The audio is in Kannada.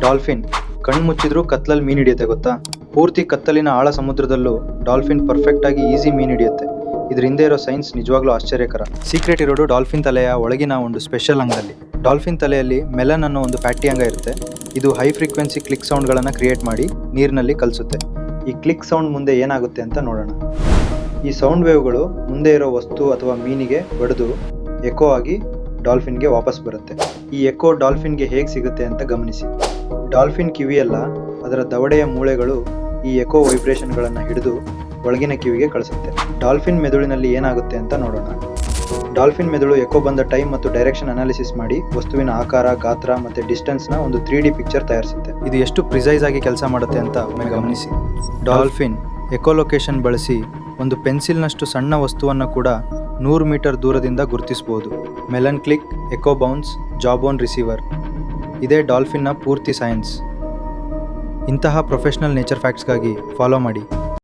ಡಾಲ್ಫಿನ್ ಕಣ್ಣು ಮುಚ್ಚಿದ್ರೂ ಕತ್ಲಲ್ಲಿ ಮೀನು ಹಿಡಿಯುತ್ತೆ ಗೊತ್ತಾ? ಪೂರ್ತಿ ಕತ್ತಲಿನ ಆಳ ಸಮುದ್ರದಲ್ಲೂ ಡಾಲ್ಫಿನ್ ಪರ್ಫೆಕ್ಟ್ ಆಗಿ ಈಸಿ ಮೀನು ಹಿಡಿಯುತ್ತೆ. ಇದ್ರ ಹಿಂದೆ ಇರೋ ಸೈನ್ಸ್ ನಿಜವಾಗ್ಲೂ ಆಶ್ಚರ್ಯಕರ. ಸೀಕ್ರೆಟ್ ಇರೋದು ಡಾಲ್ಫಿನ್ ತಲೆಯ ಒಳಗಿನ ಒಂದು ಸ್ಪೆಷಲ್ ಅಂಗದಲ್ಲಿ. ಡಾಲ್ಫಿನ್ ತಲೆಯಲ್ಲಿ ಮೆಲನ್ ಅನ್ನೋ ಒಂದು ಫ್ಯಾಟಿ ಅಂಗ ಇರುತ್ತೆ. ಇದು ಹೈ ಫ್ರೀಕ್ವೆನ್ಸಿ ಕ್ಲಿಕ್ ಸೌಂಡ್ಗಳನ್ನು ಕ್ರಿಯೇಟ್ ಮಾಡಿ ನೀರಿನಲ್ಲಿ ಕಲಿಸುತ್ತೆ. ಈ ಕ್ಲಿಕ್ ಸೌಂಡ್ ಮುಂದೆ ಏನಾಗುತ್ತೆ ಅಂತ ನೋಡೋಣ. ಈ ಸೌಂಡ್ ವೇವ್ಗಳು ಮುಂದೆ ಇರೋ ವಸ್ತು ಅಥವಾ ಮೀನಿಗೆ ಬಡಿದು ಎಕೋ ಆಗಿ ಡಾಲ್ಫಿನ್ಗೆ ವಾಪಸ್ ಬರುತ್ತೆ. ಈ ಎಕೋ ಡಾಲ್ಫಿನ್ಗೆ ಹೇಗೆ ಸಿಗುತ್ತೆ ಅಂತ ಗಮನಿಸಿ. ಡಾಲ್ಫಿನ್ ಕಿವಿಯಲ್ಲ, ಅದರ ದವಡೆಯ ಮೂಳೆಗಳು ಈ ಎಕೋ ವೈಬ್ರೇಷನ್ಗಳನ್ನು ಹಿಡಿದು ಒಳಗಿನ ಕಿವಿಗೆ ಕಳಿಸುತ್ತೆ. ಡಾಲ್ಫಿನ್ ಮೆದುಳಿನಲ್ಲಿ ಏನಾಗುತ್ತೆ ಅಂತ ನೋಡೋಣ. ಡಾಲ್ಫಿನ್ ಮೆದುಳು ಎಕೋ ಬಂದ ಟೈಮ್ ಮತ್ತು ಡೈರೆಕ್ಷನ್ ಅನಾಲಿಸಿಸ್ ಮಾಡಿ ವಸ್ತುವಿನ ಆಕಾರ, ಗಾತ್ರ ಮತ್ತು ಡಿಸ್ಟೆನ್ಸ್ನ ಒಂದು 3D ಪಿಕ್ಚರ್ ತಯಾರಿಸುತ್ತೆ. ಇದು ಎಷ್ಟು ಪ್ರಿಸೈಸ್ ಆಗಿ ಕೆಲಸ ಮಾಡುತ್ತೆ ಅಂತ ಒಮ್ಮೆ ಗಮನಿಸಿ. ಡಾಲ್ಫಿನ್ ಎಕೋಲೊಕೇಶನ್ ಬಳಸಿ ಒಂದು ಪೆನ್ಸಿಲ್ನಷ್ಟು ಸಣ್ಣ ವಸ್ತುವನ್ನು ಕೂಡ 100 ಮೀಟರ್ ದೂರದಿಂದ ಗುರುತಿಸಬಹುದು. Melon click, echo bounce, jawbone receiver. ಇದೇ ಡಾಲ್ಫಿನ್ನ ಪೂರ್ತಿ ಸೈನ್ಸ್. ಇಂತಹ ಪ್ರೊಫೆಷನಲ್ ನೇಚರ್ ಫ್ಯಾಕ್ಟ್ಸ್ಗಾಗಿ ಫಾಲೋ ಮಾಡಿ